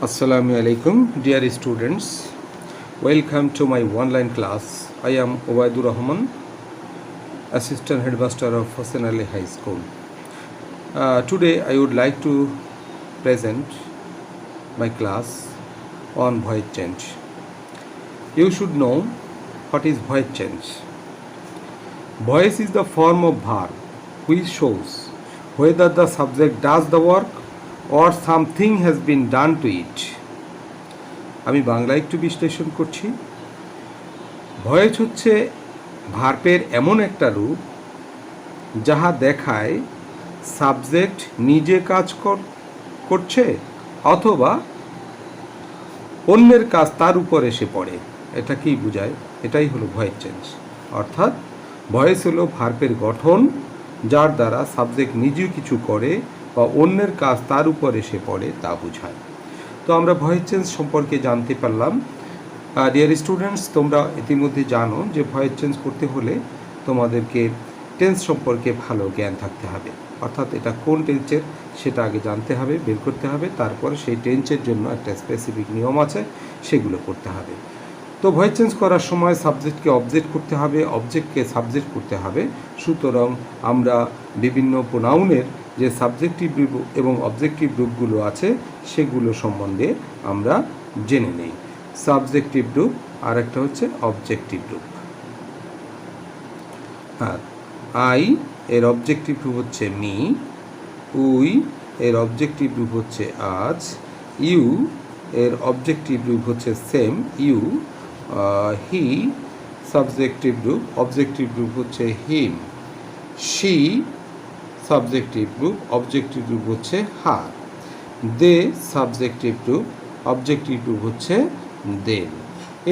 Assalamu alaikum, dear students. Welcome to my online class. I am Obaidur Rahman, Assistant Headmaster of Hossein Ali High School. Today I would like to present my class on voice change. You should know what is voice change. Voice is the form of verb which shows whether the subject does the work or something has been done to it. আমি বাংলা একটু বিশ্লেষণ করছি। Voice হচ্ছে ভার্বের এমন একটা রূপ যাহা দেখায় সাবজেক্ট নিজে কাজ করছে অথবা অন্যের কাজ তার উপর এসে পড়ে। এটা কি বোঝায়? এটাই হলো ভয়েস চেঞ্জ। অর্থাৎ ভয়েস হলো ভার্বের গঠন যার দ্বারা সাবজেক্ট নিজেও কিছু করে বা অন্যের কাজ তার উপর এসে পড়ে তা বোঝায়। তো আমরা ভয়েস চেঞ্জ সম্পর্কে জানতে পারলাম। ডিয়ার স্টুডেন্টস, তোমরা ইতিমধ্যে জানো যে ভয়েস চেঞ্জ করতে হলে তোমাদেরকে টেন্স সম্পর্কে ভালো জ্ঞান থাকতে হবে। অর্থাৎ এটা কোন টেন্সের সেটা আগে জানতে হবে, বের করতে হবে, তারপর সেই টেন্সের জন্য একটা স্পেসিফিক নিয়ম আছে, সেগুলো করতে হবে। তো ভয়েস চেঞ্জ করার সময় সাবজেক্টকে অবজেক্ট করতে হবে, অবজেক্টকে সাবজেক্ট করতে হবে। সুতরাং আমরা বিভিন্ন প্রোনাউনের যে সাবজেক্টিভ রূপ এবং অবজেক্টিভ রূপগুলো আছে সেগুলো সম্বন্ধে আমরা জেনে নেই। সাবজেক্টিভ রূপ আর একটা হচ্ছে অবজেক্টিভ রূপ। হ্যাঁ, আই এর অবজেক্টিভ রূপ হচ্ছে মি, উই এর অবজেক্টিভ রূপ হচ্ছে আজ, ইউ এর অবজেক্টিভ রূপ হচ্ছে সেম ইউ, হি সাবজেক্টিভ রূপ, অবজেক্টিভ রূপ হচ্ছে হিম, শি সাবজেক্টিভ রূপ, অবজেক্টিভ রূপ হচ্ছে হার, দে সাবজেক্টিভ রূপ, অবজেক্টিভ রূপ হচ্ছে দেন।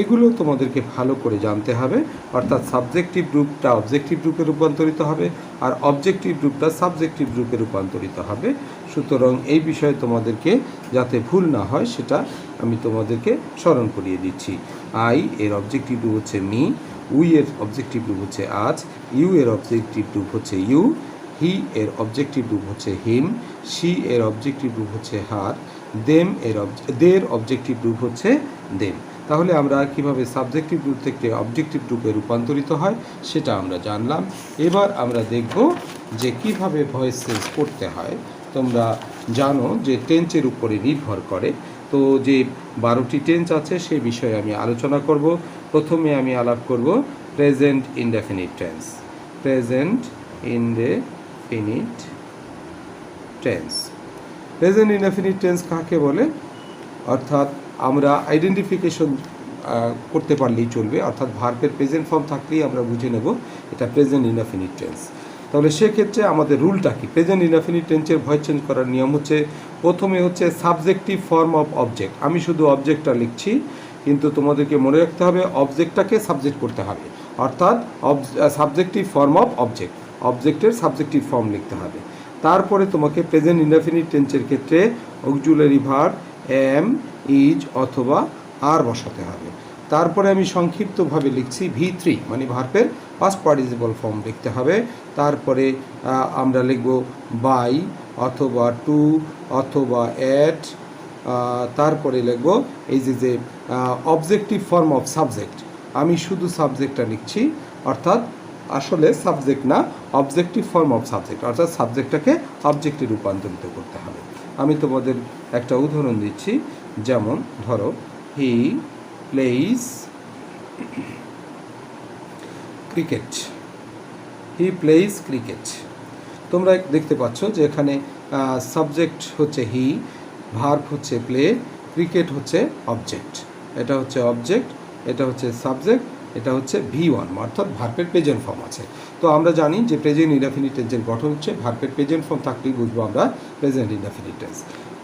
এগুলো তোমাদেরকে ভালো করে জানতে হবে। অর্থাৎ সাবজেক্টিভ রূপটা অবজেক্টিভ রূপে রূপান্তরিত হবে আর অবজেক্টিভ রূপটা সাবজেক্টিভ রূপে রূপান্তরিত হবে। সুতরাং এই বিষয়ে তোমাদেরকে যাতে ভুল না হয় সেটা আমি তোমাদেরকে স্মরণ করিয়ে দিচ্ছি। আই এর অবজেক্টিভ রূপ হচ্ছে মি, উই এর অবজেক্টিভ রূপ হচ্ছে আজ, ইউ এর অবজেক্টিভ রূপ হচ্ছে ইউ, হি এর অবজেক্টিভ রূপ হচ্ছে হিম, শি এর অবজেক্টিভ রূপ হচ্ছে হার, দের অবজেক্টিভ রূপ হচ্ছে দেম। তাহলে আমরা কিভাবে সাবজেক্টিভ রূপ থেকে অবজেক্টিভ রূপে রূপান্তরিত হয় সেটা আমরা জানলাম। এবার আমরা দেখব যে কিভাবে ভয়েস চেঞ্জ করতে হয়। তোমরা জানো যে টেন্সের উপরে নির্ভর করে। তো যে 12টি টেন্স আছে সেই বিষয়ে আমি আলোচনা করব। প্রথমে আমি আলাপ করব present indefinite tense. Present indefinite tense. Present indefinite tense কাকে বলে? অর্থাৎ আমরা আইডেন্টিফিকেশন করতে পারলেই চলবে। অর্থাৎ ভার্বের প্রেজেন্ট ফর্ম থাকলেই আমরা বুঝে নেব এটা প্রেজেন্ট ইনডেফিনিট টেন্স। তাহলে সেক্ষেত্রে আমাদের রুলটা কি? প্রেজেন্ট ইনডেফিনিট টেন্সের ভয়েস চেঞ্জ করার নিয়ম হচ্ছে, প্রথমে হচ্ছে সাবজেক্টিভ ফর্ম অফ অবজেক্ট। আমি শুধু অবজেক্টটা লিখছি, কিন্তু তোমাদেরকে মনে রাখতে হবে অবজেক্টটাকে সাবজেক্ট করতে হবে। অর্থাৎ সাবজেক্টিভ ফর্ম অফ অবজেক্ট, অবজেক্টের সাবজেক্টিভ ফর্ম লিখতে হবে। তারপরে তোমাকে প্রেজেন্ট ইনডেফিনিট টেন্সের ক্ষেত্রে অক্সিলারি ভার্ব এম, ইজ অথবা আর বসাতে হবে। তারপরে আমি সংক্ষিপ্তভাবে লিখছি V3, মানে ভার্বের পাস্ট পার্টিসিপল ফর্ম লিখতে হবে। তারপরে আমরা লিখব বাই অথবা টু অথবা অ্যাট। তারপরে লিখব এই যে অবজেক্টিভ ফর্ম অফ সাবজেক্ট। আমি শুধু সাবজেক্টটা লিখছি, অর্থাৎ আসলে সাবজেক্ট না, অবজেক্টিভ ফর্ম অফ সাবজেক্ট, অর্থাৎ সাবজেক্টটাকে অবজেক্টে রূপান্তরিত করতে হবে। আমি তোমাদের একটা উদাহরণ দিচ্ছি। যেমন ধরো, হি প্লেইজ ক্রিকেট। হি প্লেইজ ক্রিকেট। তোমরা দেখতে পাচ্ছ যে এখানে সাবজেক্ট হচ্ছে হি, ভার্ব হচ্ছে প্লে, ক্রিকেট হচ্ছে অবজেক্ট। এটা হচ্ছে অবজেক্ট, এটা হচ্ছে সাবজেক্ট, এটা হচ্ছে V1, অর্থাৎ ভার্বের প্রেজেন্ট ফর্ম আছে। তো আমরা জানি যে প্রেজেন্ট ইনডেফিনিট টেন্সের গঠন হচ্ছে ভার্বের প্রেজেন্ট ফর্ম থাকলেই বুঝবো আমরা প্রেজেন্ট ইনডেফিনিট টেন্স।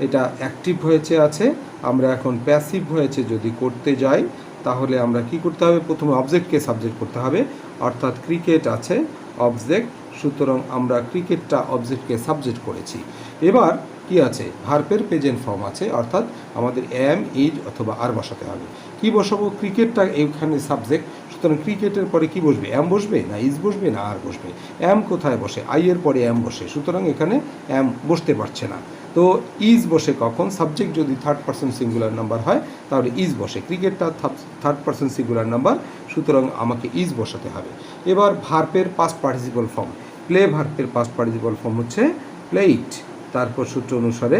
এটা অ্যাক্টিভ ভয়েসে আছে। আমরা এখন প্যাসিভ ভয়েসে যদি করতে যাই তাহলে আমরা কি করতে হবে? প্রথমে অবজেক্টকে সাবজেক্ট করতে হবে। অর্থাৎ ক্রিকেট আছে অবজেক্ট, সুতরাং আমরা ক্রিকেটটা অবজেক্টকে সাবজেক্ট করেছি। এবার কি আছে? ভার্বের প্রেজেন্ট ফর্ম আছে, অর্থাৎ আমাদের এম, ইজ অথবা আর বসাতে হবে। কি বসাবো? ক্রিকেটটা এইখানে সাবজেক্ট, সুতরাং ক্রিকেটের পরে কি বসবে? এম বসবে না ইজ বসবে না আর বসবে? এম কোথায় বসে? আই এর পরে এম বসে, সুতরাং এখানে এম বসতে পারছে না। তো ইজ বসে কখন, সাবজেক্ট যদি থার্ড পারসন সিঙ্গুলার নাম্বার হয় তাহলে ইজ বসে। ক্রিকেটটা থার্ড পারসন সিঙ্গুলার নাম্বার, সুতরাং আমাকে ইজ বসাতে হবে। এবার ভার্বের পাস্ট পার্টিসিপল ফর্ম, প্লে ভার্বের পাস্ট পার্টিসিপল ফর্ম হচ্ছে প্লেইট। তারপর সূত্র অনুসারে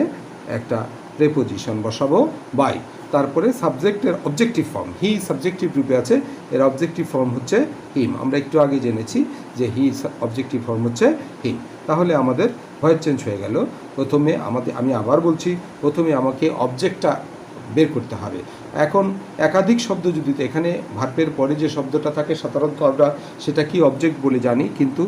একটা প্রেপোজিশন বসাবো বাই। তারপরে সাবজেক্টের অবজেক্টিভ ফর্ম, হি সাবজেক্টিভ রূপে আছে, এর অবজেক্টিভ ফর্ম হচ্ছে হিম। আমরা একটু আগে জেনেছি যে হি অবজেক্টিভ ফর্ম হচ্ছে হিম। তাহলে আমাদের ভয়েস চেঞ্জ হয়ে গেল। প্রথমে আমি আবার বলছি, প্রথমে আমাকে অবজেক্টটা বের করতে হবে। এখন একাধিক শব্দ যদি, এখানে ভার্বের পরে যে শব্দটা থাকে সাধারণত আমরা সেটা কি অবজেক্ট বলে জানি, কিন্তু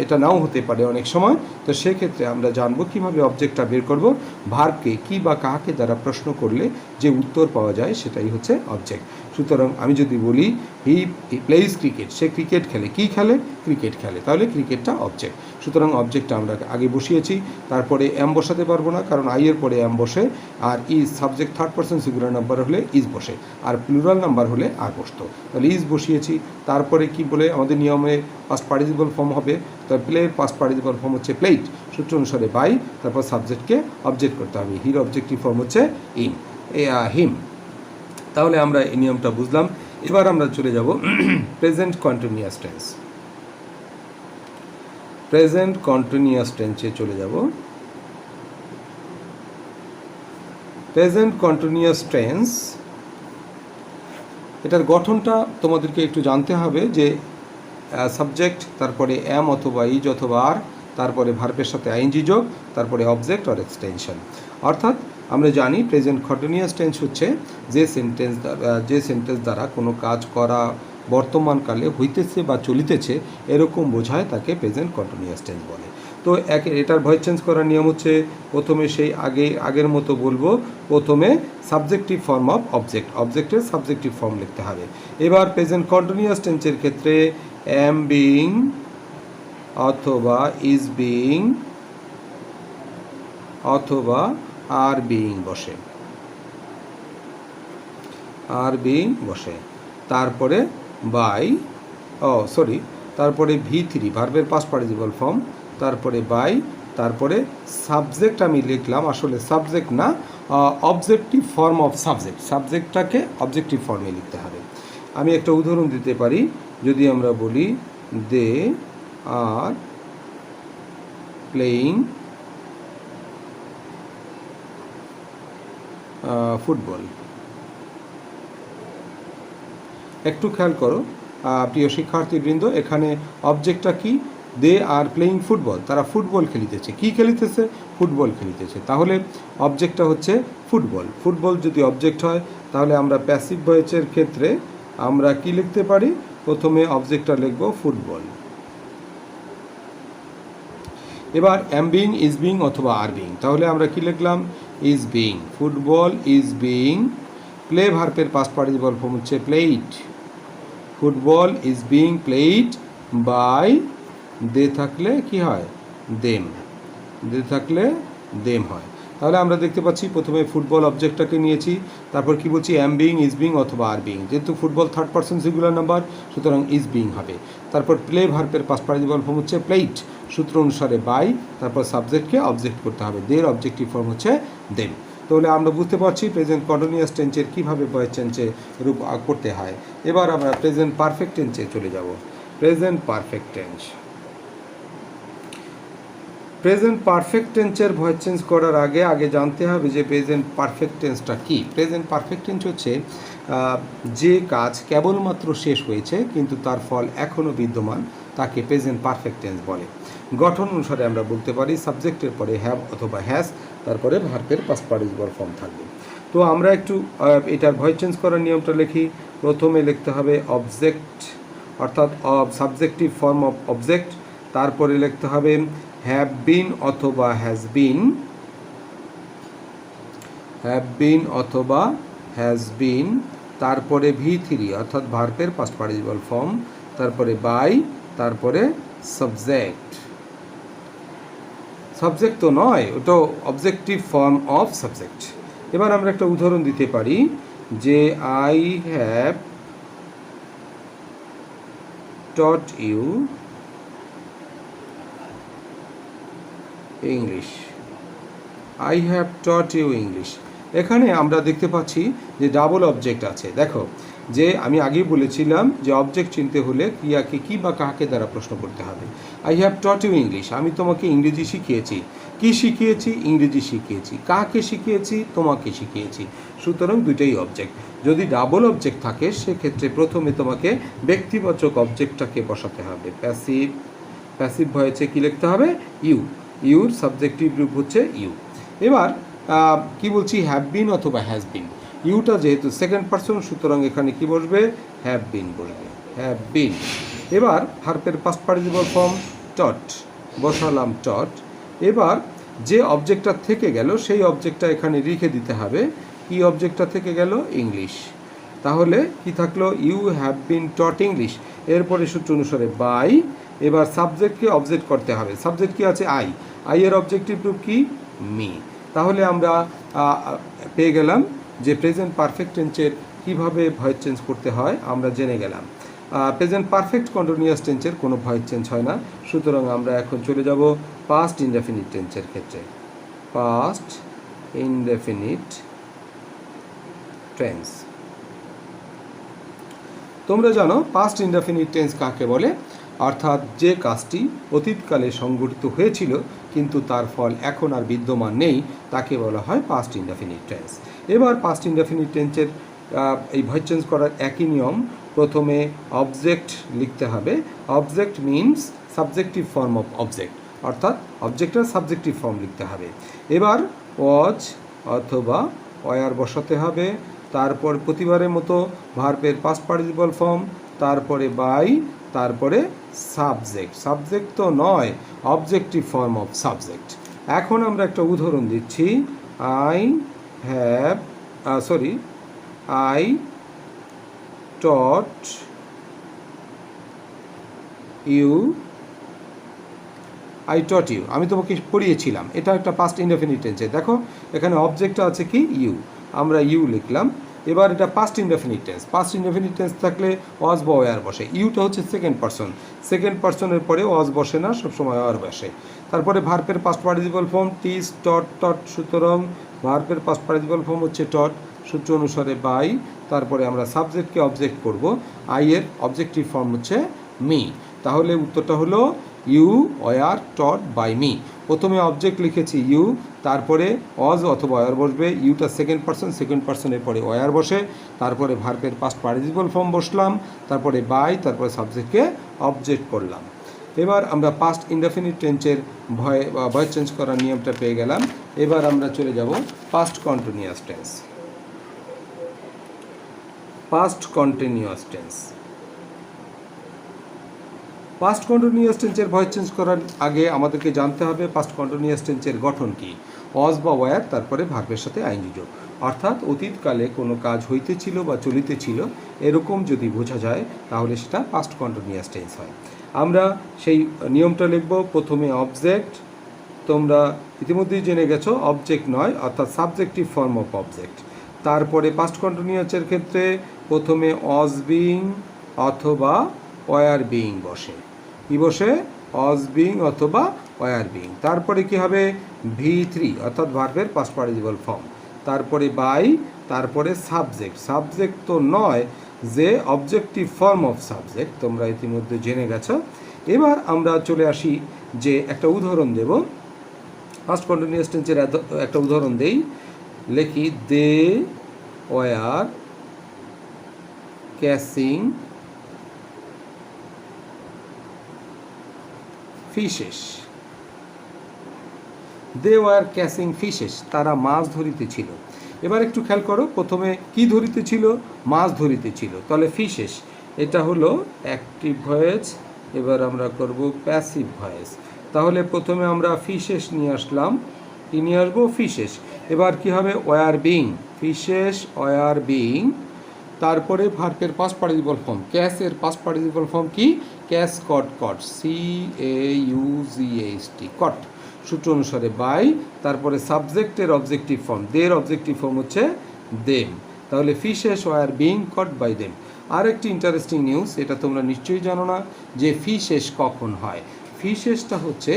এটা নাও হতে পারে অনেক সময়। তো সেক্ষেত্রে আমরা জানবো কীভাবে অবজেক্টটা বের করব। ভার্বকে কি বা কাকে দ্বারা প্রশ্ন করলে যে উত্তর পাওয়া যায় সেটাই হচ্ছে অবজেক্ট। সুতরাং আমি যদি বলি হি প্লেইজ ক্রিকেট, সে ক্রিকেট খেলে, কি খেলে, ক্রিকেট খেলে, তাহলে ক্রিকেটটা অবজেক্ট। সুতরাং অবজেক্টটা আমরা আগে বসিয়েছি, তারপরে এম বসাতে পারবো না কারণ আই এর পরে এম বসে, are is subject third person singular number হলে ইজ বসে, আর প্লুরাল নাম্বার হলে আর বসতো। তাহলে ইজ বসিয়েছি, তারপরে কি বলে আমাদের নিয়মে পাস্ট পার্টিসিপল ফর্ম হবে, তাহলে প্লের পাস্ট পার্টিসিপল ফর্ম হচ্ছে প্লেট, সূত্র অনুসারে বাই, তারপর সাবজেক্টকে অবজেক্ট করতে হবে, হির অবজেক্টিভ ফর্ম হচ্ছে হিম। তাহলে আমরা এই নিয়মটা বুঝলাম। এবার আমরা চলে যাব present continuous tense. Present continuous টেন্সে চলে যাব। প্রেজেন্ট কন্টিনিউয়াস টেন্স, এটার গঠনটা তোমাদেরকে একটু জানতে হবে যে সাবজেক্ট, তারপরে এম অথবা ইজ অথবা আর, তারপরে ভার্বের সাথে আইএনজি যোগ, তারপরে অবজেক্ট আর এক্সটেনশন। অর্থাৎ আমরা জানি প্রেজেন্ট কন্টিনিউয়াস টেন্স হচ্ছে যে সেন্টেন্স দ্বারা কোনো কাজ করা বর্তমানকালে হইতেছে বা চলিতেছে এরকম বোঝায়, তাকে প্রেজেন্ট কন্টিনিউয়াস টেন্স বলে। তো এটার ভয়েস চেঞ্জ করার নিয়ম হচ্ছে, প্রথমে সেই আগের মতো বলবো, প্রথমে সাবজেক্টিভ ফর্ম অফ অবজেক্টের সাবজেক্টিভ ফর্ম লিখতে হবে। এবার প্রেজেন্ট কন্টিনিউয়াস টেন্সের ক্ষেত্রে এম বিং অথবা ইজ বিং অথবা আর বিং বসে, তারপরে বাই, তারপরে V3 ভার্বের পাস্ট পার্টিসিপল ফর্ম, তারপরে বাই, তারপরে সাবজেক্ট আমি লিখলাম, আসলে সাবজেক্ট না, অবজেক্টিভ ফর্ম অফ সাবজেক্টটাকে অবজেক্টিভ ফর্মে লিখতে হবে। আমি একটা উদাহরণ দিতে পারি, যদি আমরা বলি দে আর প্লেয়িং ফুটবল। একটু খেয়াল করো প্রিয় শিক্ষার্থীবৃন্দ, এখানে অবজেক্টটা কি, দে আর প্লেয়িং ফুটবল, তারা ফুটবল খেলিতেছে। কি খেলিতেছে? ফুটবল খেলিতেছে। তাহলে অবজেক্টটা হচ্ছে ফুটবল। ফুটবল যদি অবজেক্ট হয় তাহলে আমরা প্যাসিভ ভয়েসের ক্ষেত্রে আমরা কি লিখতে পারি, প্রথমে অবজেক্টটা লিখব ফুটবল। এবার এম বিং, ইজ বিং অথবা আর বিং, তাহলে আমরা কি লিখলাম, is being, football is being, play ভার্বের পাস্ট পার্টিসিপল ফর্ম হচ্ছে played, football is being played by, they থাকলে কি হয়, দেম, দে থাকলে দেম হয়। তাহলে আমরা দেখতে পাচ্ছি প্রথমে ফুটবল অবজেক্টটাকে নিয়েছি, তারপর কি বলছি, এম বিং, ইজ বিং অথবা আর বিং, যেহেতু football third person singular number সুতরাং ইজ বিং হবে। তারপর প্লে ভার্বের পাস্ট পার্টিসিপল ফর্ম হচ্ছে প্লেইড, সূত্র অনুসারে বাই, তারপর সাবজেক্টকে অবজেক্ট করতে হবে, দের অবজেক্টিভ ফর্ম হচ্ছে দেম। তাহলে আমরা বুঝতে পারছি প্রেজেন্ট কন্টিনিউয়াস টেন্সের কীভাবে ভয়েস চেঞ্জে রূপ করতে হয়। এবার আমরা প্রেজেন্ট পারফেক্ট টেন্সে চলে যাব। Present perfect tense, present perfect টেন্সের ভয়েস চেঞ্জ করার আগে জানতে হবে যে প্রেজেন্ট পারফেক্ট টেন্সটা কী। প্রেজেন্ট পারফেক্ট টেন্স হচ্ছে যে কাজ কেবলমাত্র শেষ হয়েছে কিন্তু তার ফল এখনও বিদ্যমান, তাকে প্রেজেন্ট পারফেক্ট টেন্স বলে। গঠন অনুসারে আমরা বলতে পারি সাবজেক্টের পরে হ্যাভ অথবা হ্যাজ, তারপরে ভার্বের পাস্ট পার্টিসিপল ফর্ম থাকবে। তো আমরা একটু এটার ভয়েস চেঞ্জ করার নিয়মটা লিখি। প্রথমে লিখতে হবে অবজেক্ট, অর্থাৎ সাবজেক্টিভ ফর্ম অফ অবজেক্ট, তারপরে লিখতে হবে হ্যাভ বিন অথবা হ্যাজ বিন, হ্যাভ বিন অথবা হ্যাজ বিন, তারপরে V3 অর্থাৎ ভার্বের পাস্ট পার্টিসিপল ফর্ম, তারপরে বাই, তারপরে সাবজেক্ট। সাবজেক্ট তো নয়, ওটা অবজেক্টিভ ফর্ম অফ সাবজেক্ট। এবার আমরা একটা উদাহরণ দিতে পারি যে I have taught you English. I have taught you English. এখানে আমরা দেখতে পাচ্ছি যে ডাবল অবজেক্ট আছে। দেখো যে আমি আগেই বলেছিলাম যে অবজেক্ট চিনতে হলে ক্রিয়াকে কি বা কাকে দ্বারা প্রশ্ন করতে হবে। I have taught you English, আমি তোমাকে ইংরেজি শিখিয়েছি। কি শিখিয়েছি? ইংরেজি শিখিয়েছি। কাকে শিখিয়েছি? তোমাকে শিখিয়েছি। সুতরাং দুইটাই অবজেক্ট। যদি ডাবল অবজেক্ট থাকে সেক্ষেত্রে প্রথমে তোমাকে ব্যক্তিবাচক অবজেক্টটাকে বসাতে হবে। প্যাসিভ, প্যাসিভ ভয়েসে কী লিখতে হবে? ইউ। ইউর সাবজেক্টিভ রূপ হচ্ছে ইউ। এবার কি বলছি? হ্যাভ বিন অথবা হ্যাজ বিন। ইউটা যেহেতু সেকেন্ড পারসন সুতরাং এখানে কি বসবে? হ্যাভ বিন বসবে, হ্যাভ বিন। এবার ভার্বের পাস্ট পার্টিসিপল ফর্ম টট, বসালাম টট। এবার যে অবজেক্টটা থেকে গেল সেই অবজেক্টটা এখানে লিখে দিতে হবে। কি অবজেক্টটা থেকে গেল? ইংলিশ। তাহলে কি থাকলো? You have been taught English. এরপরে সূত্র অনুসারে বাই। এবার সাবজেক্টকে অবজেক্ট করতে হবে। সাবজেক্ট কি আছে? আই। আই এর অবজেক্টিভ রূপ কি? মি। তাহলে আমরা পেয়ে গেলাম যে প্রেজেন্ট পারফেক্ট টেন্সের কীভাবে ভয়েস চেঞ্জ করতে হয় আমরা জেনে গেলাম। প্রেজেন্ট পারফেক্ট কন্টিনিউয়াস টেন্সের কোনো ভয়েস চেঞ্জ হয় না। সুতরাং আমরা এখন চলে যাব পাস্ট ইনডেফিনিট টেন্সের ক্ষেত্রে। Past indefinite tense. তোমরা জানো পাস্ট ইনডেফিনিট টেন্স কাকে বলে? অর্থাৎ যে কাজটি অতীতকালে সংঘটিত হয়েছিল কিন্তু তার ফল এখন আর বিদ্যমান নেই তাকে বলা হয় পাস্ট ইনডেফিনিট টেন্স। এবার পাস্ট ইনডেফিনিট টেন্সের এই ভয়েস চেঞ্জ করার একই নিয়ম। প্রথমে অবজেক্ট লিখতে হবে। Object means subjective form of object, অর্থাৎ অবজেক্টের সাবজেক্টিভ ফর্ম লিখতে হবে। এবার ওয়াজ অথবা ওয়ার বসাতে হবে। তারপর প্রতিবারের মতো ভার্বের পাস্ট পার্টিসিপল ফর্ম, তারপরে বাই, তারপরে সাবজেক্ট। সাবজেক্ট তো নয়, অবজেক্টিভ ফর্ম অফ সাবজেক্ট। এখন আমরা একটা উদাহরণ দিচ্ছি। আই টট ইউ, আমি তোমাকে পড়িয়েছিলাম। এটা একটা পাস্ট ইনডেফিনিট টেন্সে। দেখো এখানে অবজেক্টটা আছে কি? ইউ। আমরা ইউ লিখলাম। এবার এটা past indefinite tense. Past indefinite tense থাকলে ওয়াজ বা ওয়ার বসে। ইউটা হচ্ছে সেকেন্ড পারসন। সেকেন্ড পারসনের পরে ওয়াজ বসে না, সবসময় ওয়ার বসে। তারপরে ভার্বের পাস্ট পার্টিসিপল ফর্ম টিস, টট, টট। সুতরাং ভার্বের পাস্ট পার্টিসিপল ফর্ম হচ্ছে টট, সূত্র অনুসারে বাই। তারপরে আমরা সাবজেক্টকে অবজেক্ট করব। আই এর অবজেক্টিভ ফর্ম হচ্ছে মি। তাহলে উত্তরটা হলো you were taught by me. প্রথমে অবজেক্ট লিখেছি ইউ, তারপরে অজ অথবা ওয়ার বসবে। ইউটা সেকেন্ড পারসন, সেকেন্ড পারসনের পরে ওয়ার বসে। তারপরে ভার্বের পাস্ট পার্টিসিপল ফর্ম বসলাম, তারপরে বাই, তারপরে সাবজেক্টকে অবজেক্ট করলাম। এবার আমরা পাস্ট ইনডেফিনিট টেন্সের ভয়েস চেঞ্জ করার নিয়মটা পেয়ে গেলাম। এবার আমরা চলে যাব past continuous tense. Past continuous tense. Past continuous টেন্সের ভয়েস চেঞ্জ করার আগে আমাদেরকে জানতে হবে পাস্ট কন্টিনিউয়াস টেন্সের গঠন কী। অজ বা ওয়ার, তারপরে ভার্বের সাথে আইনজি যোগ। অর্থাৎ অতীতকালে কোনো কাজ হইতেছিল বা চলিতেছিল এরকম যদি বোঝা যায় তাহলে সেটা পাস্ট কন্টিনিউয়াস টেন্স হয়। আমরা সেই নিয়মটা লিখব। প্রথমে অবজেক্ট, তোমরা ইতিমধ্যেই জেনে গেছো অবজেক্ট নয়, অর্থাৎ সাবজেক্টিভ ফর্ম অফ অবজেক্ট। তারপরে পাস্ট কন্টিনিউয়াসের ক্ষেত্রে প্রথমে অজ বিং অথবা ওয়ার বিং বসে। কি বসে? অজ বিং অথবা ওয়ার বিং। তারপরে কি হবে? V3 অর্থাৎ ভার্বের পাস্ট পার্টিসিপল ফর্ম। তারপরে বাই, তারপরে সাবজেক্ট। সাবজেক্ট তো নয়, যে অবজেক্টিভ ফর্ম অফ সাবজেক্ট, তোমরা ইতিমধ্যে জেনে গেছো। এবার আমরা চলে আসি যে একটা উদাহরণ দেব। পাস্ট কন্টিনিউয়াস টেন্সের একটা উদাহরণ দেই। লিখি they were catching fishes. They were catching fishes, তারা মাছ ধরিতেছিল। এবার একটু খেয়াল করো, প্রথমে কি ধরিতেছিল? মাছ ধরিতেছিল। তাহলে ফিশেস এটা হলো অ্যাক্টিভ ভয়েস। এবার আমরা করব প্যাসিভ ভয়েস। তাহলে প্রথমে আমরা ফিশেস নিয়ে আসলাম। কি নিয়ে আসবো? ফিশেস। এবার কি হবে? Were being, fishes were being. তারপরে ভার্বের পাস্ট পার্টিসিপল ফর্ম। ক্যাচের পাস্ট পার্টিসিপল ফর্ম কি? Catch caught, caught, CAUGHT, caught. সূত্র অনুসারে বাই। তারপরে সাবজেক্টের অবজেক্টিভ ফর্ম, দের অবজেক্টিভ ফর্ম হচ্ছে দেম। তাহলে fishes were being caught by them. আরেকটি ইন্টারেস্টিং নিউজ, এটা তোমরা নিশ্চয়ই জানো না যে ফিশেস কখন হয়। ফি শেষটা হচ্ছে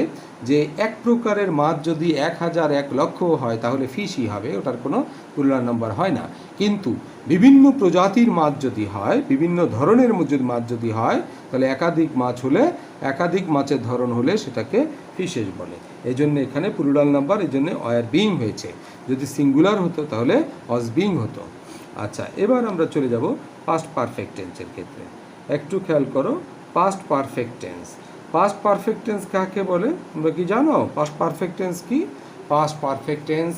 যে এক প্রকারের মাছ যদি 1000 1 লক্ষ হয় তাহলে ফিশই হবে, ওটার কোনো প্লুরাল নাম্বার হয় না। কিন্তু বিভিন্ন প্রজাতির মাছ যদি হয়, বিভিন্ন ধরনের মাছ যদি হয়, তাহলে একাধিক মাছ হলে, একাধিক মাছের ধরন হলে সেটাকে ফিশেস বলে। এই জন্য এখানে প্লুরাল নাম্বার, এই জন্য ওয়ার বিং হয়েছে। যদি সিঙ্গুলার হতো তাহলে ওয়াজ বিং হতো। আচ্ছা, এবার আমরা চলে যাব পাস্ট পারফেক্ট টেন্সের ক্ষেত্রে। একটু খেয়াল করো, past perfect tense. Past perfect tense কাকে বলে তোমরা কি জানো? পাস্ট পারফেক্ট টেন্স কি? পাস্ট পারফেক্ট টেন্স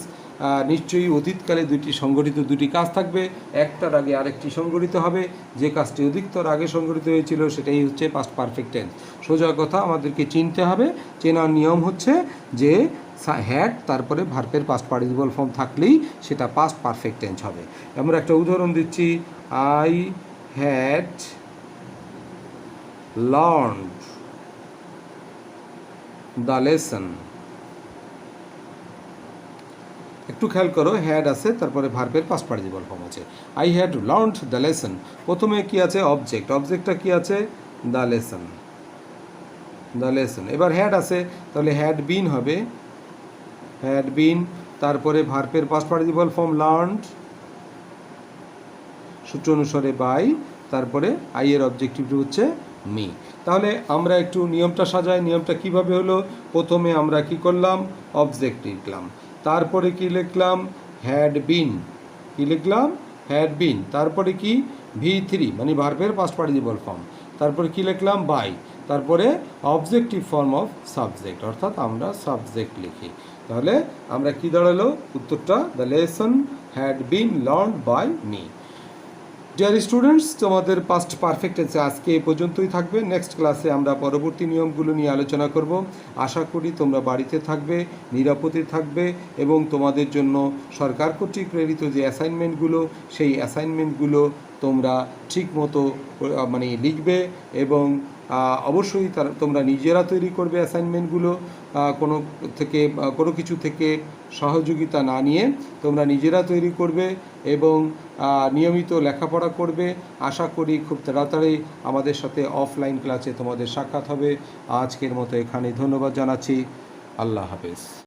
নিশ্চয়ই অতীতকালে সংগঠিত দুটি কাজ থাকবে, একটার আগে আরেকটি সংগঠিত হবে। যে কাজটি অধিকতর আগে সংগঠিত হয়েছিল সেটাই হচ্ছে পাস্ট পারফেক্ট টেন্স। সোজা কথা আমাদেরকে চিনতে হবে, চেনার নিয়ম হচ্ছে যে হ্যাড তারপরে ভার্বের পাস্ট পার্টিসিপল ফর্ম থাকলেই সেটা পাস্ট পারফেক্ট টেন্স হবে। আমরা একটা উদাহরণ দিচ্ছি, I had learned the lesson. একটু খেয়াল করো, হ্যাড আছে তারপরে ভার্বের পাস্ট পার্টিসিপল ফর্ম আছে। I had learned the lesson, প্রথমে কি আছে? অবজেক্ট। অবজেক্টটা কি আছে? The lesson. The lesson. এবার হ্যাড আছে তাহলে হ্যাড বিন হবে, হ্যাড বিন, তারপরে ভার্বের পাস্ট পার্টিসিপল ফর্ম লার্নড, সূত্র অনুসারে বাই, তারপরে আই এর অবজেক্টিভ হচ্ছে মি। তাহলে আমরা একটু নিয়মটা সাজাই। নিয়মটা কিভাবে হলো? প্রথমে আমরা কি করলাম? অবজেক্ট লিখলাম, তারপরে কি লিখলাম? Had been. কি লিখলাম? Had been. তারপরে কি? V3 মানে ভার্বের পাস্ট পার্টিসিপল ফর্ম। তারপরে কি লিখলাম? বাই। তারপরে অবজেক্টিভ ফর্ম অফ সাবজেক্ট, অর্থাৎ আমরা সাবজেক্ট লিখি। তাহলে আমরা কি দাঁড়ালো উত্তরটা? The lesson had been learned by me. Dear students, তোমাদের পাস্ট পারফেক্ট টেন্স আজকে এ পর্যন্তই থাকবে। নেক্সট ক্লাসে আমরা পরবর্তী নিয়মগুলো নিয়ে আলোচনা করব। আশা করি তোমরা বাড়িতে থাকবে, নিরাপদে থাকবে এবং তোমাদের জন্য সরকার কর্তৃক প্রেরিত যে অ্যাসাইনমেন্টগুলো, সেই অ্যাসাইনমেন্টগুলো তোমরা ঠিকমতো মানে লিখবে এবং অবশ্যই তোমরা নিজেরা তৈরি করবে অ্যাসাইনমেন্টগুলো। কোনো কিছু থেকে সহযোগিতা না নিয়ে তোমরা নিজেরা তৈরি করবে এবং নিয়মিত লেখাপড়া করবে। আশা করি খুব তাড়াতাড়ি আমাদের সাথে অফলাইন ক্লাসে তোমাদের সাক্ষাৎ হবে। আজকের মতো এখানে ধন্যবাদ জানাচ্ছি। আল্লাহ হাফেজ।